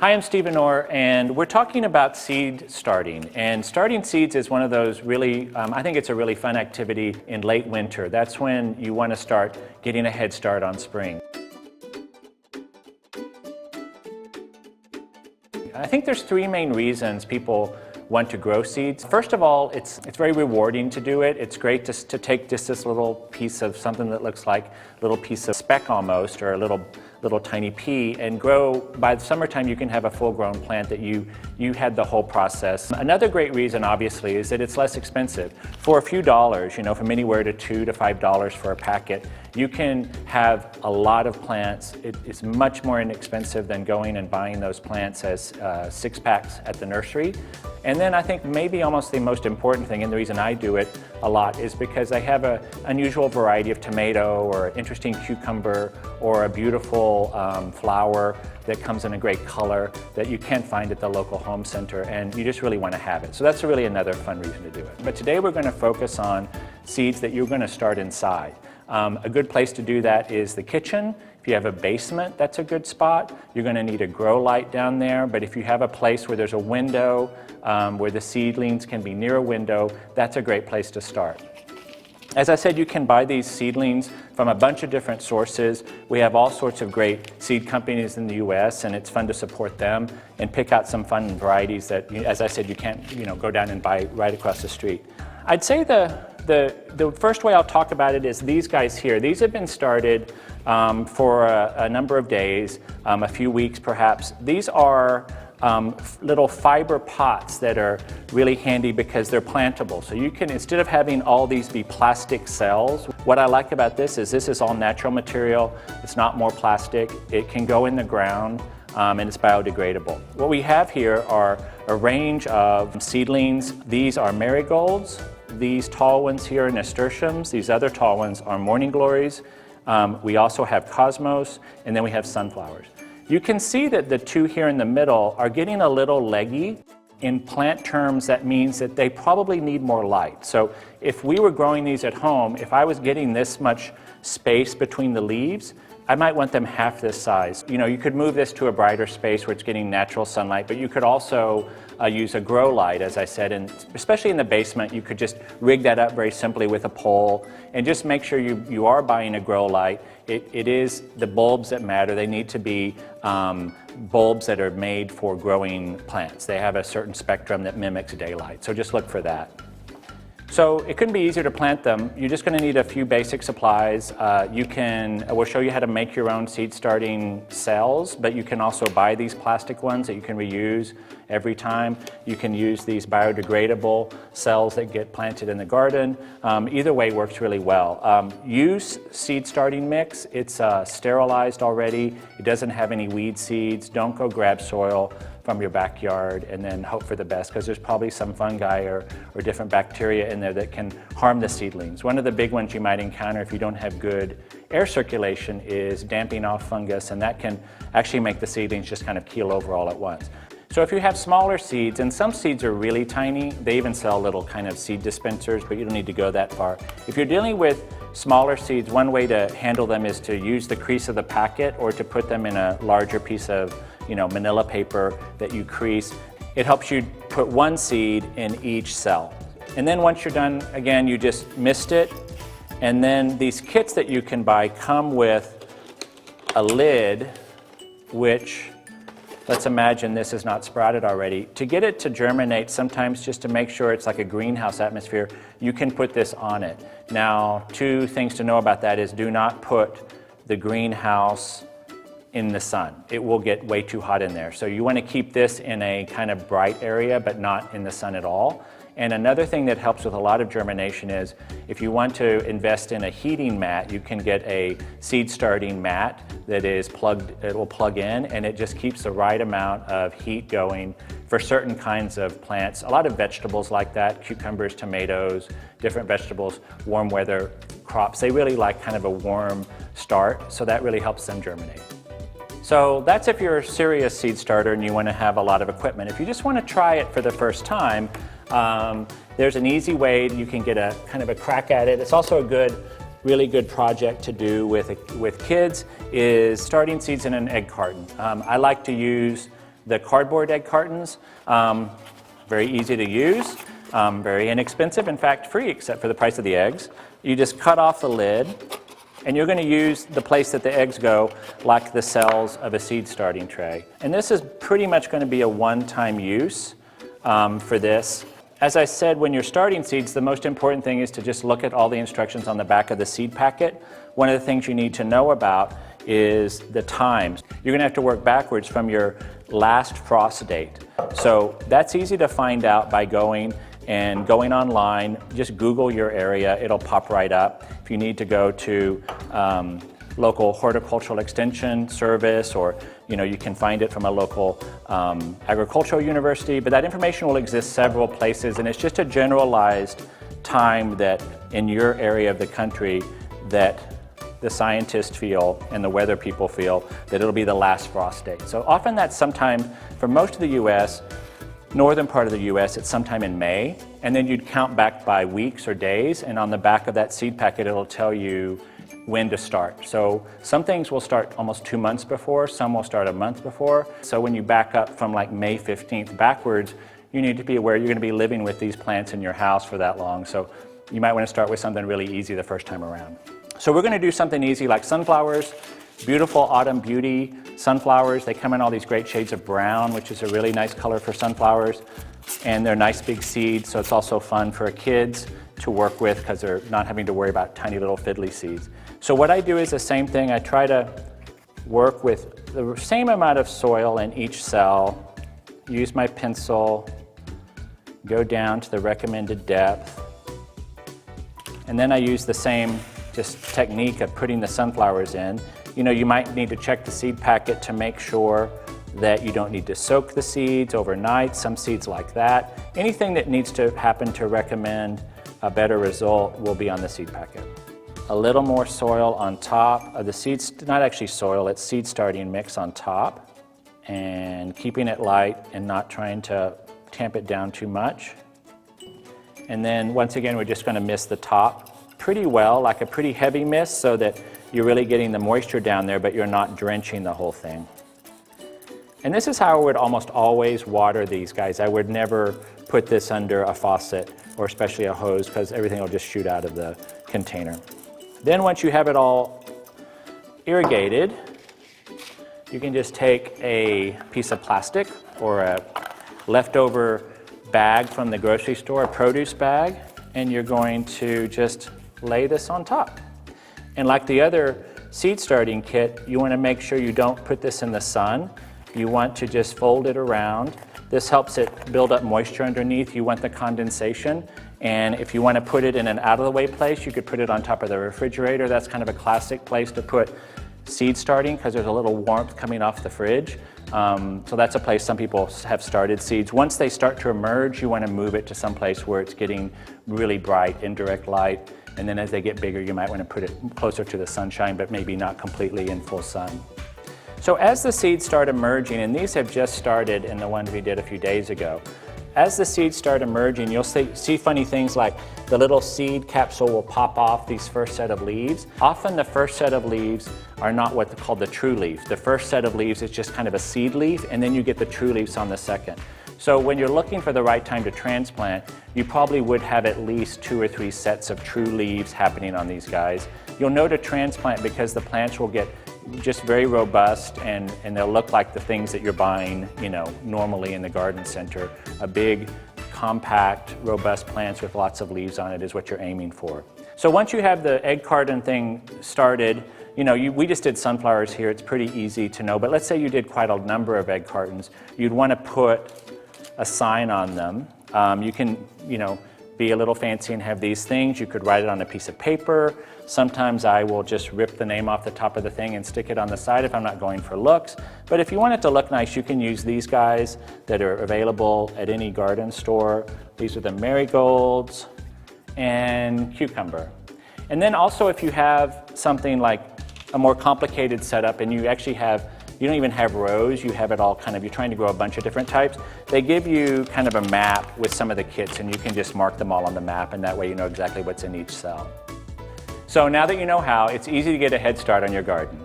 Hi, I'm Stephen Orr, and we're talking about seed starting. And starting seeds is one of those really, I think it's a really fun activity in late winter. That's when you want to start getting a head start on spring. I think there's three main reasons people want to grow seeds. First of all, it's very rewarding to do it. It's great to take just this little piece of something that looks like a little piece of speck almost, or a little tiny pea, and grow. By the summertime you can have a full-grown plant that you had the whole process. Another great reason obviously is that it's less expensive. For a few dollars, from anywhere to $2 to $5 for a packet, you can have a lot of plants. It's much more inexpensive than going and buying those plants as 6-packs at the nursery. And then I think maybe almost the most important thing, and the reason I do it a lot, is because I have an unusual variety of tomato or interesting cucumber or a beautiful flower that comes in a great color that you can't find at the local home center, and you just really want to have it. So that's really another fun reason to do it. But today we're going to focus on seeds that you're going to start inside. A good place to do that is the kitchen. If you have a basement, that's a good spot. You're going to need a grow light down there, but if you have a place where there's a window, where the seedlings can be near a window, that's a great place to start. As I said, you can buy these seedlings from a bunch of different sources. We have all sorts of great seed companies in the US, and it's fun to support them and pick out some fun varieties that, as I said, you can't go down and buy right across the street. I'd say the first way I'll talk about it is these guys here. These have been started for a number of days, a few weeks perhaps. These are little fiber pots that are really handy because they're plantable. So you can, instead of having all these be plastic cells, what I like about this is all natural material. It's not more plastic. It can go in the ground, and it's biodegradable. What we have here are a range of seedlings. These are marigolds. These tall ones here are nasturtiums. These other tall ones are morning glories. We also have cosmos, and then we have sunflowers. You can see that the two here in the middle are getting a little leggy. In plant terms, that means that they probably need more light. So if we were growing these at home, if I was getting this much space between the leaves, I might want them half this size. You could move this to a brighter space where it's getting natural sunlight, but you could also use a grow light, as I said, and especially in the basement, you could just rig that up very simply with a pole, and just make sure you are buying a grow light. It is the bulbs that matter. They need to be bulbs that are made for growing plants. They have a certain spectrum that mimics daylight, so just look for that. So it couldn't be easier to plant them. You're just going to need a few basic supplies. We'll show you how to make your own seed starting cells, but you can also buy these plastic ones that you can reuse every time. You can use these biodegradable cells that get planted in the garden. Either way works really well. Use seed starting mix. It's sterilized already. It doesn't have any weed seeds. Don't go grab soil from your backyard and then hope for the best, because there's probably some fungi or different bacteria in there that can harm the seedlings. One of the big ones you might encounter if you don't have good air circulation is damping off fungus, and that can actually make the seedlings just kind of keel over all at once. So if you have smaller seeds, and some seeds are really tiny, they even sell little kind of seed dispensers, but you don't need to go that far. If you're dealing with smaller seeds, one way to handle them is to use the crease of the packet or to put them in a larger piece of manila paper that you crease. It helps you put one seed in each cell. And then once you're done, again, you just mist it. And then these kits that you can buy come with a lid, which, let's imagine this is not sprouted already. To get it to germinate, sometimes just to make sure it's like a greenhouse atmosphere, you can put this on it. Now, two things to know about that is do not put the greenhouse in the sun. It will get way too hot in there. So you want to keep this in a kind of bright area, but not in the sun at all. And another thing that helps with a lot of germination is if you want to invest in a heating mat, you can get a seed starting mat that is it will plug in, and it just keeps the right amount of heat going for certain kinds of plants. A lot of vegetables like that, cucumbers, tomatoes, different vegetables, warm weather crops, they really like kind of a warm start, so that really helps them germinate. So that's if you're a serious seed starter and you want to have a lot of equipment. If you just want to try it for the first time, there's an easy way you can get a kind of a crack at it. It's also a really good project to do with kids, is starting seeds in an egg carton. I like to use the cardboard egg cartons. Very easy to use, very inexpensive, in fact free except for the price of the eggs. You just cut off the lid, and you're going to use the place that the eggs go like the cells of a seed starting tray. And this is pretty much going to be a one-time use for this. As I said, when you're starting seeds, the most important thing is to just look at all the instructions on the back of the seed packet. One of the things you need to know about is the times. You're going to have to work backwards from your last frost date. So that's easy to find out by going online. Just Google your area, it'll pop right up. If you need to go to local horticultural extension service, or you can find it from a local agricultural university, but that information will exist several places, and it's just a generalized time that in your area of the country that the scientists feel and the weather people feel that it'll be the last frost date. So often that's sometime, for most of the US, northern part of the US, it's sometime in May, and then you'd count back by weeks or days, and on the back of that seed packet it'll tell you when to start. So some things will start almost 2 months before, some will start a month before. So when you back up from like May 15th backwards, you need to be aware you're going to be living with these plants in your house for that long. So you might want to start with something really easy the first time around. So we're going to do something easy like sunflowers, beautiful autumn beauty sunflowers. They come in all these great shades of brown, which is a really nice color for sunflowers. And they're nice big seeds, so it's also fun for kids to work with because they're not having to worry about tiny little fiddly seeds. So what I do is the same thing. I try to work with the same amount of soil in each cell, use my pencil, go down to the recommended depth, and then I use the same just technique of putting the sunflowers in. You might need to check the seed packet to make sure that you don't need to soak the seeds overnight, some seeds like that. Anything that needs to happen to recommend a better result will be on the seed packet. A little more soil on top of the seeds, not actually soil, it's seed starting mix on top, and keeping it light and not trying to tamp it down too much. And then once again, we're just going to mist the top pretty well, like a pretty heavy mist, so that you're really getting the moisture down there, but you're not drenching the whole thing. And this is how I would almost always water these guys. I would never put this under a faucet, or especially a hose, because everything will just shoot out of the container. Then once you have it all irrigated, you can just take a piece of plastic or a leftover bag from the grocery store, a produce bag, and you're going to just lay this on top. And like the other seed starting kit, you want to make sure you don't put this in the sun. You want to just fold it around. This helps it build up moisture underneath. You want the condensation. And if you want to put it in an out-of-the-way place, you could put it on top of the refrigerator. That's kind of a classic place to put seed starting because there's a little warmth coming off the fridge. So that's a place some people have started seeds. Once they start to emerge, you want to move it to some place where it's getting really bright, indirect light. And then as they get bigger, you might want to put it closer to the sunshine, but maybe not completely in full sun. So as the seeds start emerging, and these have just started in the ones we did a few days ago, as the seeds start emerging, you'll see funny things like the little seed capsule will pop off these first set of leaves. Often the first set of leaves are not what's called the true leaf. The first set of leaves is just kind of a seed leaf, and then you get the true leaves on the second. So when you're looking for the right time to transplant, you probably would have at least 2 or 3 sets of true leaves happening on these guys. You'll know to transplant because the plants will get just very robust, and they'll look like the things that you're buying, normally in the garden center. A big, compact, robust plants with lots of leaves on it is what you're aiming for. So once you have the egg carton thing started, we just did sunflowers here. It's pretty easy to know, but let's say you did quite a number of egg cartons. You'd want to put a sign on them. You can, be a little fancy and have these things. You could write it on a piece of paper. Sometimes I will just rip the name off the top of the thing and stick it on the side if I'm not going for looks. But if you want it to look nice, you can use these guys that are available at any garden store. These are the marigolds and cucumber. And then also if you have something like a more complicated setup and you actually you don't even have rows, you have it all you're trying to grow a bunch of different types, they give you kind of a map with some of the kits, and you can just mark them all on the map, and that way you know exactly what's in each cell. So now that you know how, it's easy to get a head start on your garden.